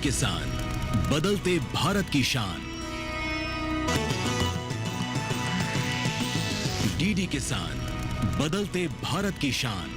किसान, बदलते भारत की शान। डीडी किसान, बदलते भारत की शान।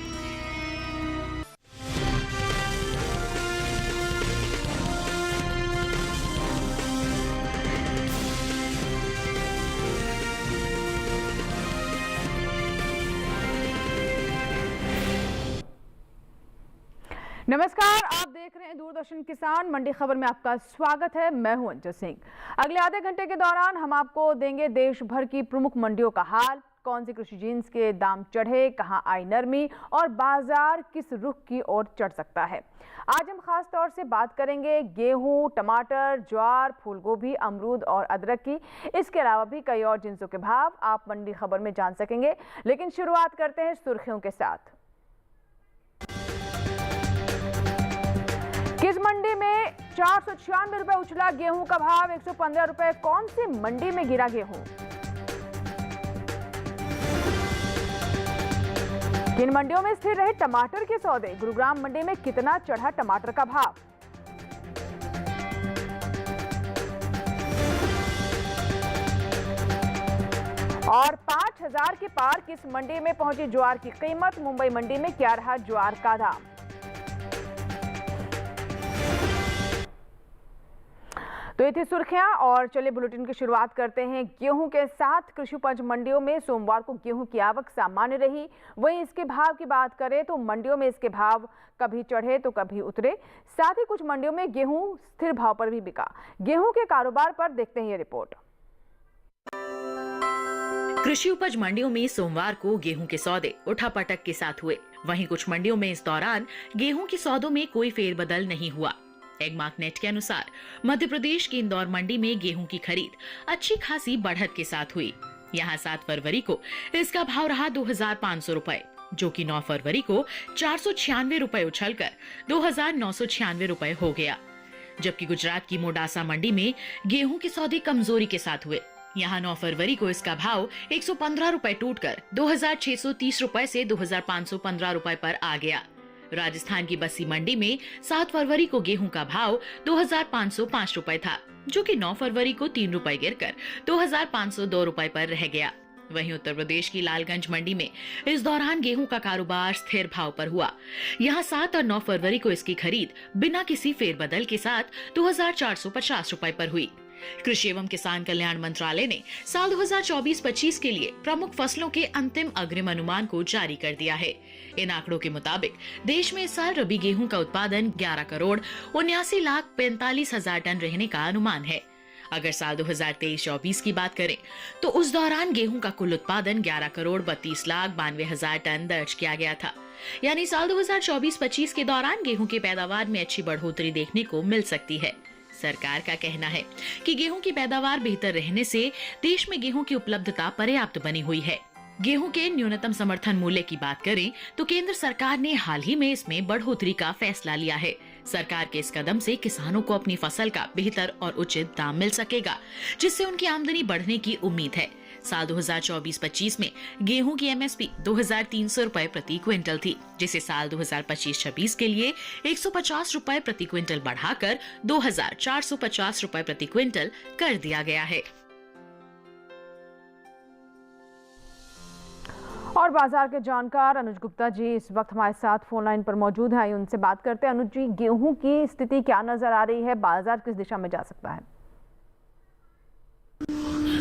नमस्कार, आप देख रहे हैं दूरदर्शन किसान। मंडी खबर में आपका स्वागत है। मैं हूं अंजू सिंह। अगले आधे घंटे के दौरान हम आपको देंगे देश भर की प्रमुख मंडियों का हाल, कौन सी कृषि जिन्स के दाम चढ़े, कहां आई नरमी और बाजार किस रुख की ओर चढ़ सकता है। आज हम खास तौर से बात करेंगे गेहूं, टमाटर, ज्वार, फूलगोभी, अमरूद और अदरक की। इसके अलावा भी कई और जिन्सों के भाव आप मंडी खबर में जान सकेंगे। लेकिन शुरुआत करते हैं सुर्खियों के साथ। किस मंडी में 496 रुपए उछला गेहूं का भाव, 115 रुपए कौन सी मंडी में गिरा गेहूं। किन मंडियों में स्थिर रहे टमाटर के सौदे, गुरुग्राम मंडी में कितना चढ़ा टमाटर का भाव। और 5000 के पार किस मंडी में पहुंची ज्वार की कीमत, मुंबई मंडी में क्या रहा ज्वार का दाम। तो ये थी सुर्खियां और चलिए बुलेटिन की शुरुआत करते हैं गेहूं के साथ। कृषि उपज मंडियों में सोमवार को गेहूं की आवक सामान्य रही। वहीं इसके भाव की बात करें तो मंडियों में इसके भाव कभी चढ़े तो कभी उतरे। साथ ही कुछ मंडियों में गेहूं स्थिर भाव पर भी बिका। गेहूं के कारोबार पर देखते हैं ये रिपोर्ट। कृषि उपज मंडियों में सोमवार को गेहूं के सौदे उठापटक के साथ हुए। वहीं कुछ मंडियों में इस दौरान गेहूं के सौदों में कोई फेरबदल नहीं हुआ। एगमार्कनेट के अनुसार मध्य प्रदेश की इंदौर मंडी में गेहूं की खरीद अच्छी खासी बढ़त के साथ हुई। यहां 7 फरवरी को इसका भाव रहा 2500 रुपए, जो कि 9 फरवरी को 496 रुपए उछलकर 2996 रुपए हो गया। जबकि गुजरात की मोडासा मंडी में गेहूं के सौदे कमजोरी के साथ हुए। यहाँ 9 फरवरी को इसका भाव 115 रुपए टूटकर 2630 रुपए से 2515 रुपए पर आ गया। राजस्थान की बस्सी मंडी में 7 फरवरी को गेहूं का भाव 2505 रुपए था, जो कि 9 फरवरी को 3 रुपए गिरकर 2502 रुपए पर रह गया। वहीं उत्तर प्रदेश की लालगंज मंडी में इस दौरान गेहूं का कारोबार स्थिर भाव पर हुआ। यहां 7 और 9 फरवरी को इसकी खरीद बिना किसी फेरबदल के साथ 2450 रुपए पर हुई। कृषि एवं किसान कल्याण मंत्रालय ने साल 2024-25 के लिए प्रमुख फसलों के अंतिम अग्रिम अनुमान को जारी कर दिया है। इन आंकड़ों के मुताबिक देश में इस साल रबी गेहूं का उत्पादन 11,79,45,000 टन रहने का अनुमान है। अगर साल 2023-24 की बात करें तो उस दौरान गेहूं का कुल उत्पादन 11,32,92,000 टन दर्ज किया गया था। यानी साल 2024-25 के दौरान गेहूं की पैदावार में अच्छी बढ़ोतरी देखने को मिल सकती है। सरकार का कहना है कि गेहूं की पैदावार बेहतर रहने से देश में गेहूं की उपलब्धता पर्याप्त बनी हुई है। गेहूं के न्यूनतम समर्थन मूल्य की बात करें तो केंद्र सरकार ने हाल ही में इसमें बढ़ोतरी का फैसला लिया है। सरकार के इस कदम से किसानों को अपनी फसल का बेहतर और उचित दाम मिल सकेगा, जिससे उनकी आमदनी बढ़ने की उम्मीद है। साल 2024-25 में गेहूं की एमएसपी 2300 रुपए प्रति क्विंटल थी, जिसे साल 2025-26 के लिए 150 रुपए प्रति क्विंटल बढ़ाकर 2450 रुपए प्रति क्विंटल कर दिया गया है। और बाजार के जानकार अनुज गुप्ता जी इस वक्त हमारे साथ फोन लाइन पर मौजूद हैं। उनसे बात करते हैं। अनुज जी, गेहूं की स्थिति क्या नजर आ रही है, बाजार किस दिशा में जा सकता है?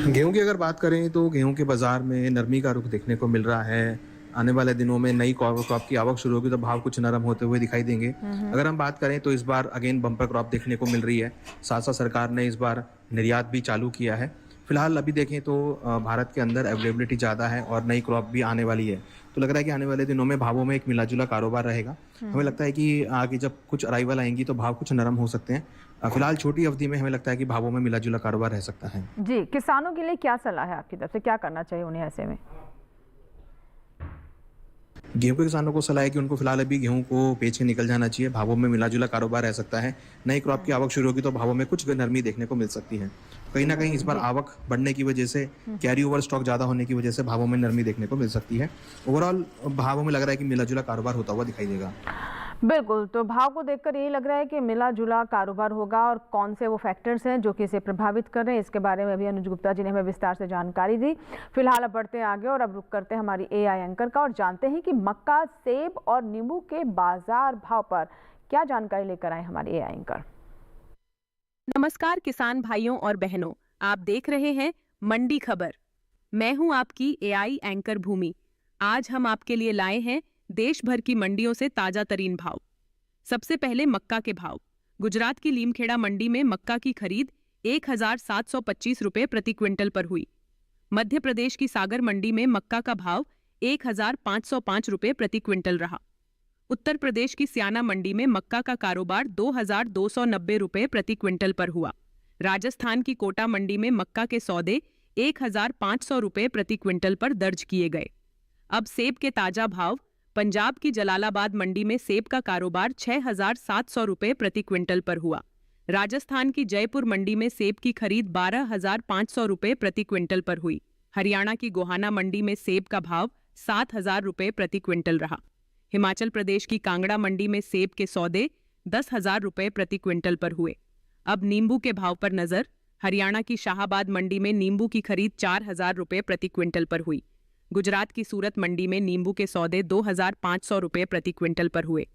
गेहूं की अगर बात करें तो गेहूं के बाजार में नरमी का रुख देखने को मिल रहा है। आने वाले दिनों में नई क्रॉप की आवक शुरू होगी तो भाव कुछ नरम होते हुए दिखाई देंगे। अगर हम बात करें तो इस बार अगेन बम्पर क्रॉप देखने को मिल रही है। साथ साथ सरकार ने इस बार निर्यात भी चालू किया है। फिलहाल अभी देखें तो भारत के अंदर अवेलेबिलिटी ज़्यादा है और नई क्रॉप भी आने वाली है, तो लग रहा है कि आने वाले दिनों में भावों में एक मिलाजुला कारोबार रहेगा। हमें लगता है कि आगे जब कुछ अराइवल आएंगी तो भाव कुछ नरम हो सकते हैं। फिलहाल छोटी अवधि में हमें लगता है कि भावों में मिलाजुला कारोबार रह सकता है। जी, किसानों के लिए क्या सलाह है आपकी तरफ से, क्या करना चाहिए उन्हें ऐसे में? गेहूं के किसानों को सलाह है कि उनको फिलहाल अभी गेहूं को बेच के निकल जाना चाहिए। भावों में मिलाजुला कारोबार रह सकता है। नई क्रॉप की आवक शुरू होगी तो भावों में कुछ नरमी देखने को मिल सकती है। कहीं ना कहीं इस बार आवक बढ़ने की वजह से, कैरी ओवर स्टॉक ज्यादा होने की वजह से भावों में नरमी देखने को मिल सकती है। ओवरऑल भावों में लग रहा है कि मिलाजुला कारोबार होता हुआ दिखाई देगा। बिल्कुल, तो भाव को देखकर यही लग रहा है कि मिला जुला कारोबार होगा और कौन से वो फैक्टर्स हैं जो कि इसे प्रभावित कर रहे हैं, इसके बारे में अभी अनुज गुप्ता जी ने हमें विस्तार से जानकारी दी। फिलहाल अब बढ़ते हैं आगे और अब रुक करते हैं हमारी एआई एंकर का और जानते हैं कि मक्का, सेब और नींबू के बाजार भाव पर क्या जानकारी लेकर आए हमारे एआई एंकर। नमस्कार किसान भाइयों और बहनों, आप देख रहे हैं मंडी खबर। मैं हूं आपकी एआई एंकर भूमि। आज हम आपके लिए लाए हैं देश भर की मंडियों से ताजा तरीन भाव। सबसे पहले मक्का के भाव। गुजरात की लीमखेड़ा मंडी में मक्का की खरीद 1725 रुपये प्रति क्विंटल पर हुई। मध्य प्रदेश की सागर मंडी में मक्का का भाव 1505 रुपये प्रति क्विंटल रहा। उत्तर प्रदेश की स्याना मंडी में मक्का का कारोबार 2290 रुपये प्रति क्विंटल पर हुआ। राजस्थान की कोटा मंडी में मक्का के सौदे 1500 रुपये प्रति क्विंटल पर दर्ज किए गए। अब सेब के ताजा भाव। पंजाब की जलालाबाद मंडी में सेब का कारोबार 6700 रुपये प्रति क्विंटल पर हुआ। राजस्थान की जयपुर मंडी में सेब की खरीद 12500 रुपये प्रति क्विंटल पर हुई। हरियाणा की गोहाना मंडी में सेब का भाव 7000 रुपये प्रति क्विंटल रहा। हिमाचल प्रदेश की कांगड़ा मंडी में सेब के सौदे 10,000 रुपये प्रति क्विंटल पर हुए। अब नींबू के भाव पर नजर। हरियाणा की शाहाबाद मंडी में नींबू की खरीद 4000 रुपये प्रति क्विंटल पर हुई। गुजरात की सूरत मंडी में नींबू के सौदे 2500 रुपये प्रति क्विंटल पर हुए।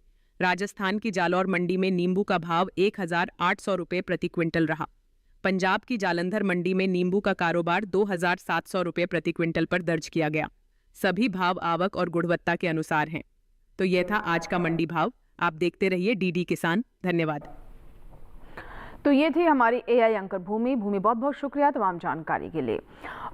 राजस्थान की जालौर मंडी में नींबू का भाव 1800 रुपये प्रति क्विंटल रहा। पंजाब की जालंधर मंडी में नींबू का कारोबार 2700 रुपये प्रति क्विंटल पर दर्ज किया गया। सभी भाव आवक और गुणवत्ता के अनुसार हैं। तो यह था आज का मंडी भाव। आप देखते रहिए डीडी किसान। धन्यवाद। तो ये थी हमारी एआई एंकर भूमि। बहुत बहुत शुक्रिया तमाम जानकारी के लिए।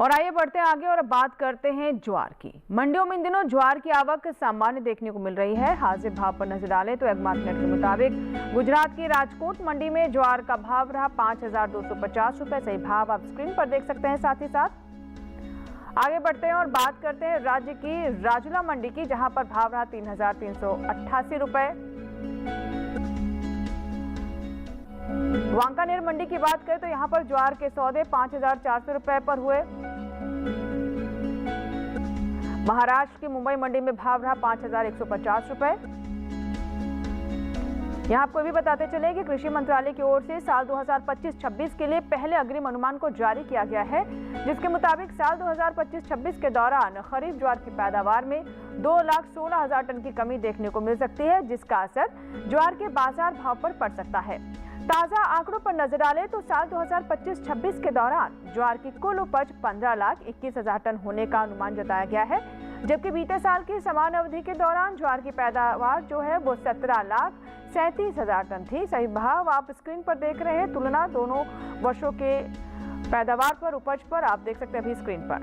और आइए बढ़ते हैं आगे और अब बात करते हैं ज्वार की। मंडियों में इन दिनों ज्वार की आवक सामान्य देखने को मिल रही है। हाजिर भाव पर नजर डालें तो एगमार्क नेट के मुताबिक गुजरात की राजकोट मंडी में ज्वार का भाव रहा 5250 रुपये। सही भाव आप स्क्रीन पर देख सकते हैं। साथ ही साथ आगे बढ़ते हैं और बात करते हैं राज्य की राजुला मंडी की, जहां पर भाव रहा 3388 रुपये। वांकानेर मंडी की बात करें तो यहां पर ज्वार के सौदे 5400 रुपए पर हुए। महाराष्ट्र की मुंबई मंडी में भाव रहा 5150 रुपए। यहां आपको भी बताते चले कि कृषि मंत्रालय की ओर से साल 2025-26 के लिए पहले अग्रिम अनुमान को जारी किया गया है, जिसके मुताबिक साल 2025-26 के दौरान खरीफ ज्वार की पैदावार में 2,16,000 टन की कमी देखने को मिल सकती है, जिसका असर ज्वार के बाजार भाव पर पड़ सकता है। ताजा आंकड़ों पर नजर डालें तो साल 2025-26 के दौरान ज्वार की कुल उपज 15,21,000 टन होने का अनुमान जताया गया है, जबकि बीते साल की समान अवधि के दौरान ज्वार की पैदावार जो है वो 17,37,000 टन थी। सही भाव आप स्क्रीन पर देख रहे हैं। तुलना दोनों वर्षों के पैदावार पर, उपज पर आप देख सकते हैं अभी स्क्रीन पर।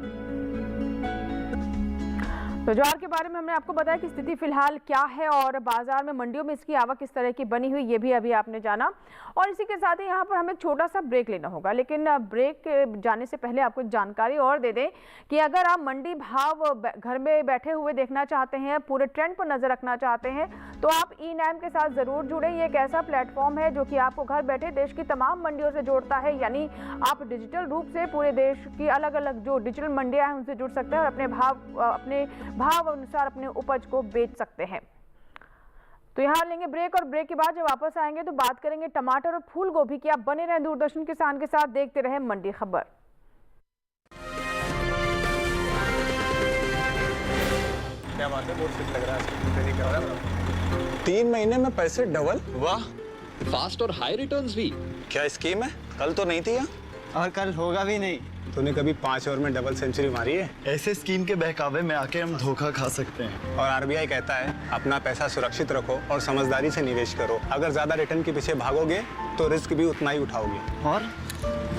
तो ज्वार के बारे में हमने आपको बताया कि स्थिति फिलहाल क्या है और बाजार में मंडियों में इसकी आवक किस तरह की बनी हुई, ये भी अभी आपने जाना। और इसी के साथ ही यहाँ पर हमें एक छोटा सा ब्रेक लेना होगा, लेकिन ब्रेक जाने से पहले आपको एक जानकारी और दे दें कि अगर आप मंडी भाव घर में बैठे हुए देखना चाहते हैं, पूरे ट्रेंड पर नजर रखना चाहते हैं, तो आप ई-नैम के साथ जरूर जुड़े। ये एक ऐसा प्लेटफॉर्म है जो कि आपको घर बैठे देश की तमाम मंडियों से जोड़ता है, यानी आप डिजिटल रूप से पूरे देश की अलग अलग जो डिजिटल मंडियां हैं उनसे जुड़ सकते हैं और अपने भाव अनुसार अपने उपज को बेच सकते हैं। तो यहाँ लेंगे ब्रेक और ब्रेक के बाद जब वापस आएंगे तो बात करेंगे टमाटर और फूल गोभी की। आप बने रहें दूरदर्शन किसान के साथ, देखते रहें मंडी खबर। क्या बात है, बहुत फिट लग रहा है। 3 महीने में पैसे डबल, वाह। फास्ट और हाई रिटर्न्स भी। क्या स्कीम है? कल तो नहीं थी यहाँ। और कल होगा भी नहीं। तूने कभी 5 ओवर में डबल सेंचुरी मारी है? ऐसे स्कीम के बहकावे में आके हम धोखा खा सकते हैं। और आरबीआई कहता है अपना पैसा सुरक्षित रखो और समझदारी से निवेश करो। अगर ज्यादा रिटर्न के पीछे भागोगे तो रिस्क भी उतना ही उठाओगे। और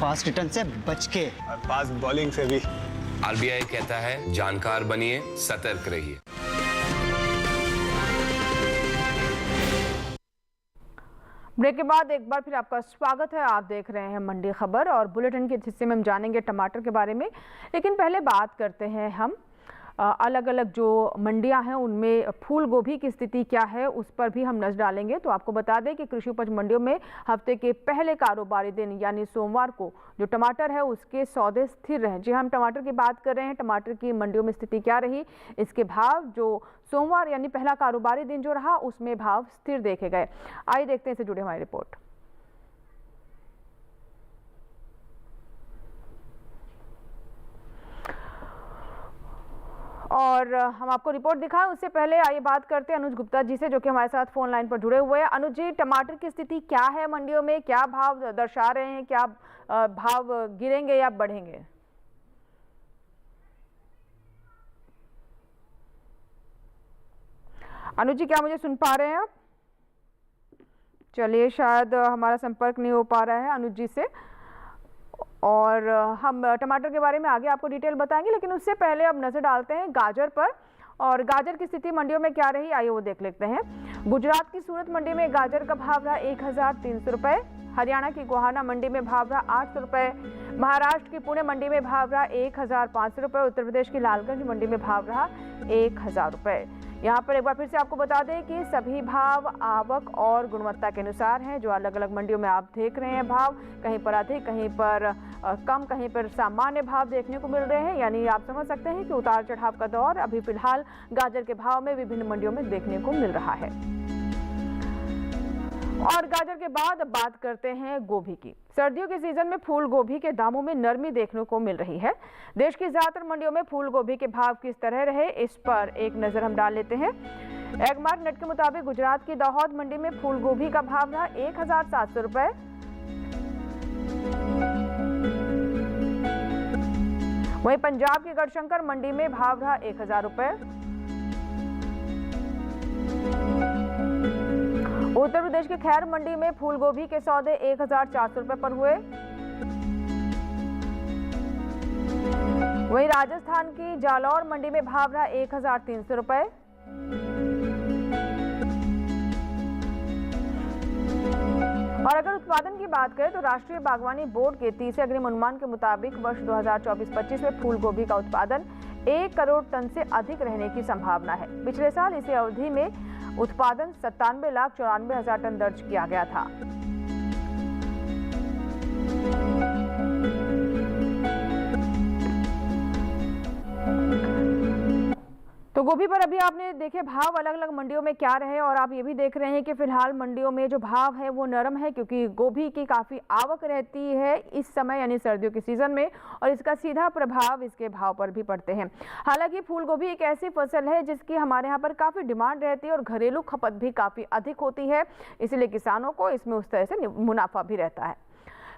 फास्ट रिटर्न से बच के, और फास्ट बॉलिंग से भी। आरबीआई कहता है जानकार बनिए, सतर्क रहिए। ब्रेक के बाद एक बार फिर आपका स्वागत है। आप देख रहे हैं मंडी खबर और बुलेटिन के हिस्से में हम जानेंगे टमाटर के बारे में, लेकिन पहले बात करते हैं हम अलग अलग जो मंडियां हैं उनमें फूल गोभी की स्थिति क्या है उस पर भी हम नजर डालेंगे। तो आपको बता दें कि कृषि उपज मंडियों में हफ्ते के पहले कारोबारी दिन यानी सोमवार को जो टमाटर है उसके सौदे स्थिर रहे। जी हम टमाटर की बात कर रहे हैं, टमाटर की मंडियों में स्थिति क्या रही, इसके भाव जो सोमवार यानी पहला कारोबारी दिन जो रहा उसमें भाव स्थिर देखे गए। आइए देखते हैं इससे जुड़ी हमारी रिपोर्ट। और हम आपको रिपोर्ट दिखाएं उससे पहले आइए बात करते हैं अनुज गुप्ता जी से, जो कि हमारे साथ फोन लाइन पर जुड़े हुए हैं। अनुज जी, टमाटर की स्थिति क्या है मंडियों में, क्या भाव दर्शा रहे हैं, क्या भाव गिरेंगे या बढ़ेंगे? अनुज जी, क्या मुझे सुन पा रहे हैं आप? चलिए, शायद हमारा संपर्क नहीं हो पा रहा है अनुज जी से, और हम टमाटर के बारे में आगे आपको डिटेल बताएंगे, लेकिन उससे पहले अब नजर डालते हैं गाजर पर। और गाजर की स्थिति मंडियों में क्या रही, आइए वो देख लेते हैं। गुजरात की सूरत मंडी में गाजर का भाव रहा 1300 रुपए, हरियाणा की गोहाना मंडी में भाव रहा 800 रुपए, महाराष्ट्र की पुणे मंडी में भाव रहा 1500 रुपए, उत्तर प्रदेश की लालगंज मंडी में भाव रहा 1000 रुपए। यहाँ पर एक बार फिर से आपको बता दें कि सभी भाव आवक और गुणवत्ता के अनुसार हैं। जो अलग अलग मंडियों में आप देख रहे हैं भाव, कहीं पर अधिक, कहीं पर कम, कहीं पर सामान्य भाव देखने को मिल रहे हैं। यानी आप समझ सकते हैं कि उतार चढ़ाव का दौर अभी फिलहाल गाजर के भाव में विभिन्न मंडियों में देखने को मिल रहा है। और गाजर के बाद अब बात करते हैं गोभी की। सर्दियों के सीजन में फूल गोभी के दामों में नरमी देखने को मिल रही है। देश की ज्यादातर मंडियों में फूल गोभी के भाव किस तरह रहे, इस पर एक नजर हम डाल लेते हैं। एगमार्क नेट के मुताबिक गुजरात की दाहोद मंडी में फूल गोभी का भाव रहा 1700 रुपए, वहीं पंजाब की गढ़शंकर मंडी में भाव रहा 1000 रुपए, उत्तर प्रदेश के खैर मंडी में फूल गोभी के सौदे 1400 रुपए पर हुए, वहीं राजस्थान की जालौर मंडी में भाव रहा 1300 रुपए, और अगर उत्पादन की बात करें तो राष्ट्रीय बागवानी बोर्ड के तीसरे अग्रिम अनुमान के मुताबिक वर्ष 2024-25 में फूल गोभी का उत्पादन 1 करोड़ टन से अधिक रहने की संभावना है। पिछले साल इसी अवधि में उत्पादन 97,94,000 टन दर्ज किया गया था। तो गोभी पर अभी आपने देखे भाव अलग अलग मंडियों में क्या रहे, और आप ये भी देख रहे हैं कि फिलहाल मंडियों में जो भाव है वो नरम है, क्योंकि गोभी की काफ़ी आवक रहती है इस समय यानी सर्दियों के सीजन में, और इसका सीधा प्रभाव इसके भाव पर भी पड़ते हैं। हालांकि फूल गोभी एक ऐसी फसल है जिसकी हमारे यहाँ पर काफ़ी डिमांड रहती है और घरेलू खपत भी काफ़ी अधिक होती है, इसलिए किसानों को इसमें उस तरह से मुनाफा भी रहता है।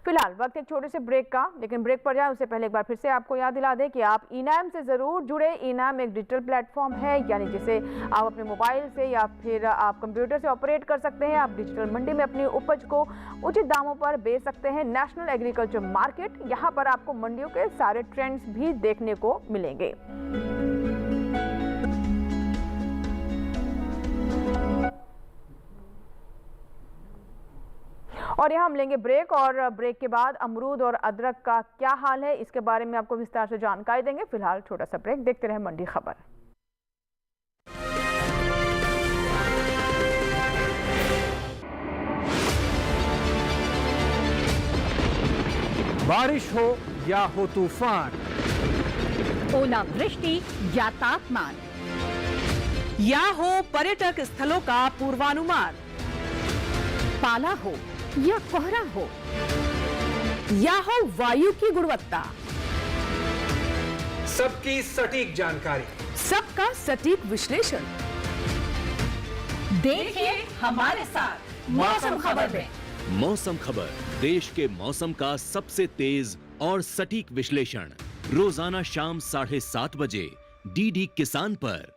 फिलहाल वक्त एक छोटे से ब्रेक का, लेकिन ब्रेक पर जाए उससे पहले एक बार फिर से आपको याद दिला दें कि आप इनाम से ज़रूर जुड़े। इनाम एक डिजिटल प्लेटफॉर्म है, यानी जिसे आप अपने मोबाइल से या फिर आप कंप्यूटर से ऑपरेट कर सकते हैं। आप डिजिटल मंडी में अपनी उपज को उचित दामों पर बेच सकते हैं। नेशनल एग्रीकल्चर मार्केट, यहाँ पर आपको मंडियों के सारे ट्रेंड्स भी देखने को मिलेंगे। और यहाँ हम लेंगे ब्रेक, और ब्रेक के बाद अमरूद और अदरक का क्या हाल है इसके बारे में आपको विस्तार से जानकारी देंगे। फिलहाल छोटा सा ब्रेक, देखते रहे मंडी खबर। बारिश हो या हो तूफान, ओलावृष्टि या तापमान, या हो पर्यटक स्थलों का पूर्वानुमान, पाला हो या कोहरा हो, या हो वायु की गुणवत्ता, सबकी सटीक जानकारी, सबका सटीक विश्लेषण। देखिए हमारे साथ मौसम खबर में। मौसम खबर, देश के मौसम का सबसे तेज और सटीक विश्लेषण, रोजाना शाम 7:30 बजे डीडी किसान पर।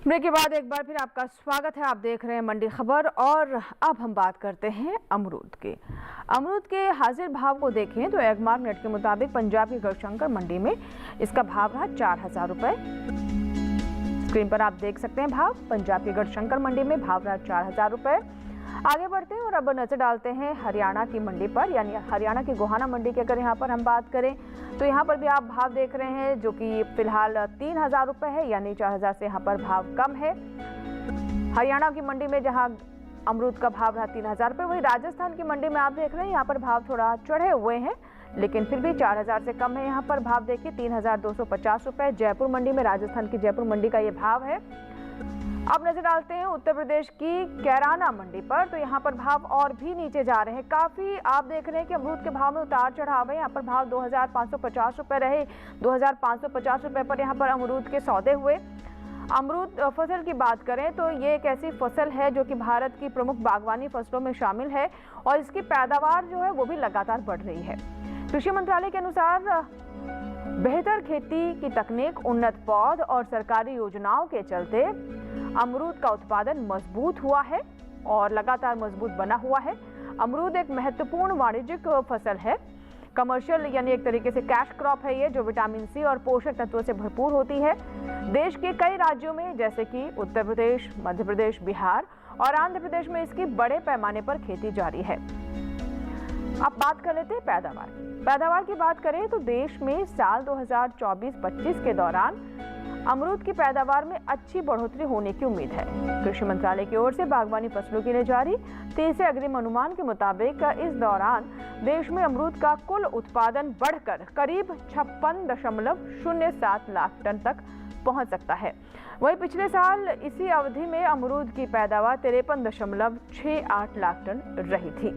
ब्रेक के बाद एक बार फिर आपका स्वागत है। आप देख रहे हैं मंडी खबर, और अब हम बात करते हैं अमरूद के। अमरूद के हाजिर भाव को देखें तो एगमार्क नेट के मुताबिक पंजाब की गढ़शंकर मंडी में इसका भाव रहा 4000 रुपए। स्क्रीन पर आप देख सकते हैं भाव। पंजाब की गढ़शंकर मंडी में भाव रहा 4000 रुपए। आगे बढ़ते हैं और अब नजर डालते हैं हरियाणा की मंडी पर, यानी हरियाणा की गोहाना मंडी की अगर यहाँ पर हम बात करें तो यहाँ पर भी आप भाव देख रहे हैं जो कि फिलहाल 3,000 रुपए है, यानी 4,000 से यहाँ पर भाव कम है। हरियाणा की मंडी में जहाँ अमरूद का भाव रहा 3,000 रुपए, वही राजस्थान की मंडी में आप देख रहे हैं यहाँ पर भाव थोड़ा चढ़े हुए हैं, लेकिन फिर भी 4,000 से कम है। यहाँ पर भाव देखिए 3,250 रुपए जयपुर मंडी में, राजस्थान की जयपुर मंडी का ये भाव है। अब नजर डालते हैं उत्तर प्रदेश की कैराना मंडी पर, तो यहाँ पर भाव और भी नीचे जा रहे हैं। काफी आप देख रहे हैं कि अमरूद के भाव में उतार चढ़ाव है। यहाँ पर भाव 2,550 रुपए रहे, 2,550 रुपए पर यहाँ पर अमरूद के सौदे हुए। अमरूद फसल की बात करें तो ये एक ऐसी फसल है जो कि भारत की प्रमुख बागवानी फसलों में शामिल है और इसकी पैदावार जो है वो भी लगातार बढ़ रही है। कृषि मंत्रालय के अनुसार बेहतर खेती की तकनीक, उन्नत पौध और सरकारी योजनाओं के चलते अमरूद का उत्पादन मजबूत हुआ है और लगातार मजबूत बना हुआ है। अमरूद एक महत्वपूर्ण वाणिज्यिक फसल है, कमर्शियल यानी एक तरीके से कैश क्रॉप है ये, जो विटामिन सी और पोषक तत्वों से भरपूर होती है। देश के कई राज्यों में जैसे कि उत्तर प्रदेश, मध्य प्रदेश, बिहार और आंध्र प्रदेश में इसकी बड़े पैमाने पर खेती जारी है। अब बात कर लेते हैं पैदावार की बात करें तो देश में साल 2024-25 के दौरान अमरूद की पैदावार में अच्छी बढ़ोतरी होने की उम्मीद है। कृषि मंत्रालय की ओर से बागवानी फसलों के लिए जारी तीसरे अग्रिम अनुमान के मुताबिक इस दौरान देश में अमरूद का कुल उत्पादन बढ़कर करीब 56.07 लाख टन तक पहुंच सकता है। वहीं पिछले साल इसी अवधि में अमरूद की पैदावार 53.68 लाख टन रही थी।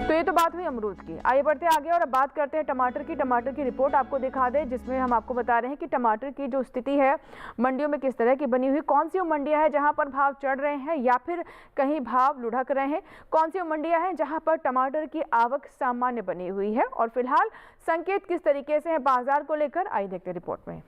तो ये तो बात हुई अमरूद की। आइए बढ़ते आगे और अब बात करते हैं टमाटर की। टमाटर की रिपोर्ट आपको दिखा दें जिसमें हम आपको बता रहे हैं कि टमाटर की जो स्थिति है मंडियों में किस तरह की बनी हुई, कौन सी मंडियां हैं जहां पर भाव चढ़ रहे हैं या फिर कहीं भाव लुढ़क रहे हैं, कौन सी मंडियां हैं जहां पर टमाटर की आवक सामान्य बनी हुई है और फिलहाल संकेत किस तरीके से है बाजार को लेकर, आइए देखते हैं रिपोर्ट में।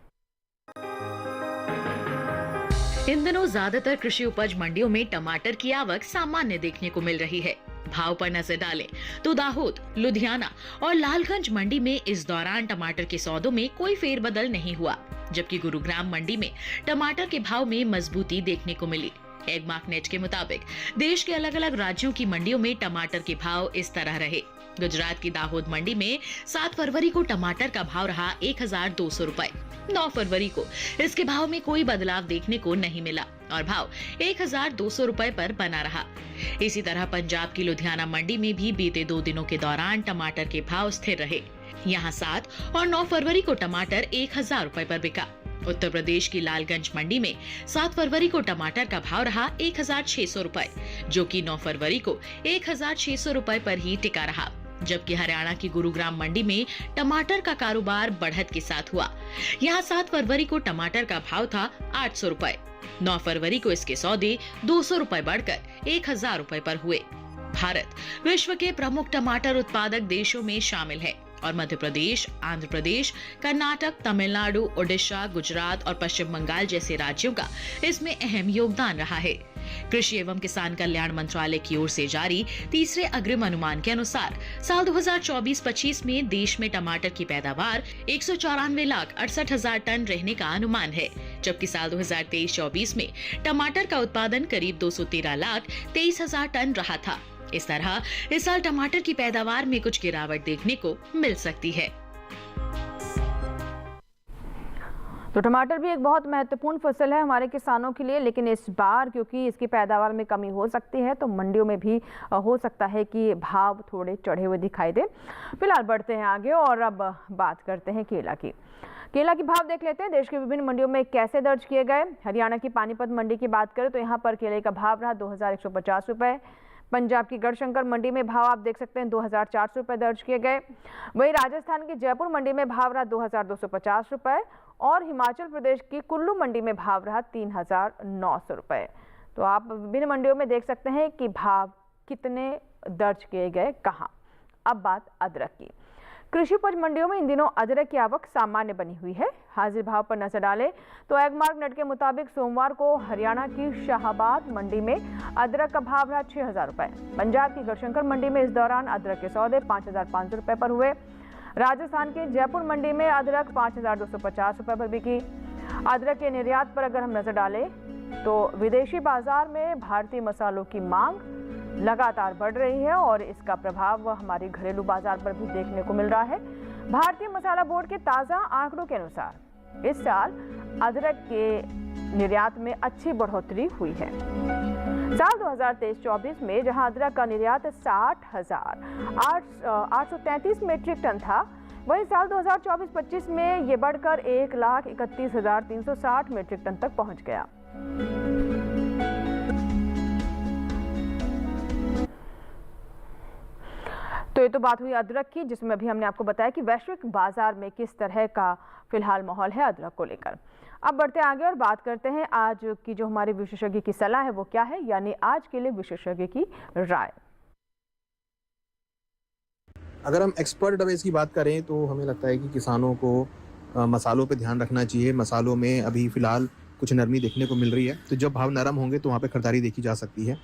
इन दिनों ज्यादातर कृषि उपज मंडियों में टमाटर की आवक सामान्य देखने को मिल रही है। भाव पर नजर डालें तो दाहोद, लुधियाना और लालगंज मंडी में इस दौरान टमाटर के सौदों में कोई फेरबदल नहीं हुआ, जबकि गुरुग्राम मंडी में टमाटर के भाव में मजबूती देखने को मिली। एगमार्कनेट के मुताबिक देश के अलग अलग राज्यों की मंडियों में टमाटर के भाव इस तरह रहे। गुजरात की दाहोद मंडी में 7 फरवरी को टमाटर का भाव रहा 1,200 रुपए। 9 फरवरी को इसके भाव में कोई बदलाव देखने को नहीं मिला और भाव 1,200 रुपए पर बना रहा। इसी तरह पंजाब की लुधियाना मंडी में भी बीते 2 दिनों के दौरान टमाटर के भाव स्थिर रहे। यहाँ 7 और 9 फरवरी को टमाटर 1,000 रुपए पर बिका। उत्तर प्रदेश की लालगंज मंडी में 7 फरवरी को टमाटर का भाव रहा 1,600 रुपए, जो कि 9 फरवरी को 1,600 रुपए पर ही टिका रहा। जबकि हरियाणा की गुरुग्राम मंडी में टमाटर का कारोबार बढ़त के साथ हुआ। यहाँ 7 फरवरी को टमाटर का भाव था 800 रुपए। 9 फरवरी को इसके सौदे 200 रुपए बढ़कर 1,000 रुपए पर हुए। भारत विश्व के प्रमुख टमाटर उत्पादक देशों में शामिल है और मध्य प्रदेश, आंध्र प्रदेश, कर्नाटक, तमिलनाडु, ओडिशा, गुजरात और पश्चिम बंगाल जैसे राज्यों का इसमें अहम योगदान रहा है। कृषि एवं किसान कल्याण मंत्रालय की ओर से जारी तीसरे अग्रिम अनुमान के अनुसार साल 2024-25 में देश में टमाटर की पैदावार 194,68,000 टन रहने का अनुमान है, जबकि साल 2023-24 में टमाटर का उत्पादन करीब 213,23,000 टन रहा था। इस तरह इस साल टमाटर की पैदावार में कुछ गिरावट देखने को मिल सकती है। तो टमाटर भी एक बहुत महत्वपूर्ण फसल है हमारे किसानों के लिए, लेकिन इस बार क्योंकि इसकी पैदावार में कमी हो सकती है तो मंडियों में भी हो सकता है कि भाव थोड़े चढ़े हुए दिखाई दे। फिलहाल बढ़ते हैं आगे और अब बात करते हैं केला की। केला की भाव देख लेते हैं देश की विभिन्न मंडियों में कैसे दर्ज किए गए। हरियाणा की पानीपत मंडी की बात करें तो यहाँ पर केले का भाव रहा 2,150 रुपए। पंजाब की गढ़शंकर मंडी में भाव आप देख सकते हैं 2,400 रुपए दर्ज किए गए। वहीं राजस्थान की जयपुर मंडी में भाव रहा 2,250 रुपए और हिमाचल प्रदेश की कुल्लू मंडी में भाव रहा 3,900 रुपए। तो आप विभिन्न मंडियों में देख सकते हैं कि भाव कितने दर्ज किए गए कहाँ। अब बात अदरक की। कृषि उपज मंडियों में इन दिनों अदरक की आवक सामान्य बनी हुई है। हाजिर भाव पर नजर डालें तो एगमार्कनेट के मुताबिक सोमवार को हरियाणा की शाहबाद मंडी में अदरक का भाव रहा 6,000 रुपए। पंजाब की गढ़शंकर मंडी में इस दौरान अदरक के सौदे 5,500 रुपए पर हुए। राजस्थान के जयपुर मंडी में अदरक 5,250 रुपए पर बिकी। अदरक के निर्यात पर अगर हम नजर डालें तो विदेशी बाजार में भारतीय मसालों की मांग लगातार बढ़ रही है और इसका प्रभाव हमारे घरेलू बाजार पर भी देखने को मिल रहा है। भारतीय मसाला बोर्ड के ताज़ा आंकड़ों के अनुसार इस साल अदरक के निर्यात में अच्छी बढ़ोतरी हुई है। साल 2023-24 में जहां अदरक का निर्यात 60,833 मीट्रिक टन था, वहीं साल 2024-25 में ये बढ़कर 1,31,360 मीट्रिक टन तक पहुंच गया। तो ये तो बात हुई अदरक की, जिसमें अभी हमने आपको बताया कि वैश्विक बाजार में किस तरह का फिलहाल माहौल है अदरक को लेकर। अब बढ़ते आगे और बात करते हैं आज की जो हमारे विशेषज्ञ की सलाह है वो क्या है, यानी आज के लिए विशेषज्ञ की राय। अगर हम एक्सपर्ट एडवाइस की बात करें तो हमें लगता है कि किसानों को मसालों पे ध्यान रखना चाहिए। मसालों में अभी फ़िलहाल कुछ नरमी देखने को मिल रही है, तो जब भाव नरम होंगे तो वहाँ पे खरीदारी देखी जा सकती है।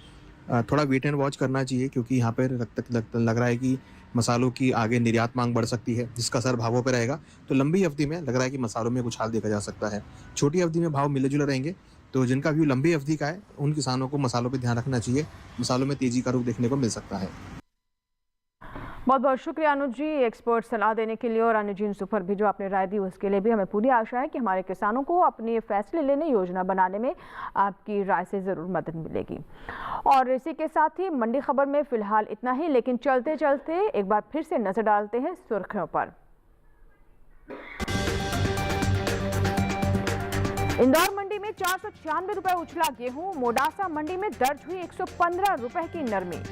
थोड़ा वेट एंड वॉच करना चाहिए, क्योंकि यहाँ पर लग रहा है कि मसालों की आगे निर्यात मांग बढ़ सकती है, जिसका असर भावों पर रहेगा। तो लंबी अवधि में लग रहा है कि मसालों में कुछ हाल देखा जा सकता है। छोटी अवधि में भाव मिले जुले रहेंगे, तो जिनका व्यू लंबी अवधि का है उन किसानों को मसालों पर ध्यान रखना चाहिए। मसालों में तेजी का रुख देखने को मिल सकता है। बहुत बहुत शुक्रिया अनुज जी एक्सपर्ट सलाह देने के लिए, और अनुज जी सुपर भी जो आपने राय दी उसके लिए भी हमें पूरी आशा है कि हमारे किसानों को अपने फैसले लेने, योजना बनाने में आपकी राय से ज़रूर मदद मिलेगी। और इसी के साथ ही मंडी खबर में फिलहाल इतना ही, लेकिन चलते चलते एक बार फिर से नजर डालते हैं सुर्खियों पर। इंदौर मंडी में 496 रुपए उछला गेहूं, मोडासा मंडी में दर्ज हुई 115 रुपए की नरमी।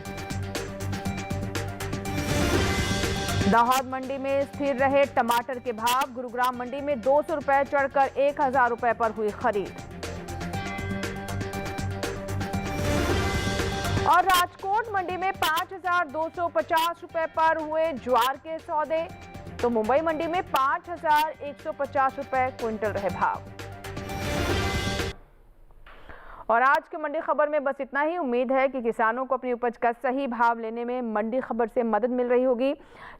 दाहोद मंडी में स्थिर रहे टमाटर के भाव, गुरुग्राम मंडी में 200 रुपए चढ़कर 1000 रुपए पर हुई खरीद। और राजकोट मंडी में 5250 रुपए पर हुए ज्वार के सौदे, तो मुंबई मंडी में 5150 रुपए क्विंटल रहे भाव। और आज की मंडी खबर में बस इतना ही। उम्मीद है कि किसानों को अपनी उपज का सही भाव लेने में मंडी खबर से मदद मिल रही होगी।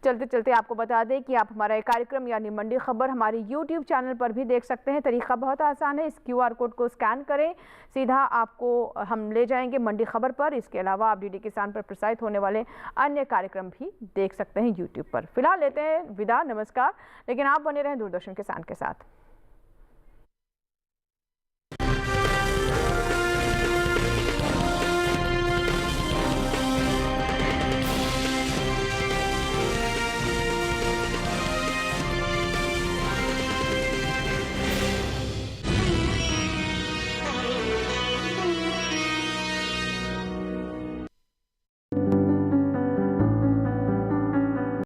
चलते चलते आपको बता दें कि आप हमारा कार्यक्रम यानी मंडी खबर हमारे YouTube चैनल पर भी देख सकते हैं। तरीका बहुत आसान है, इस QR कोड को स्कैन करें, सीधा आपको हम ले जाएंगे मंडी खबर पर। इसके अलावा आप DD किसान पर प्रसारित होने वाले अन्य कार्यक्रम भी देख सकते हैं YouTube पर। फिलहाल लेते हैं विदा, नमस्कार, लेकिन आप बने रहें दूरदर्शन किसान के साथ।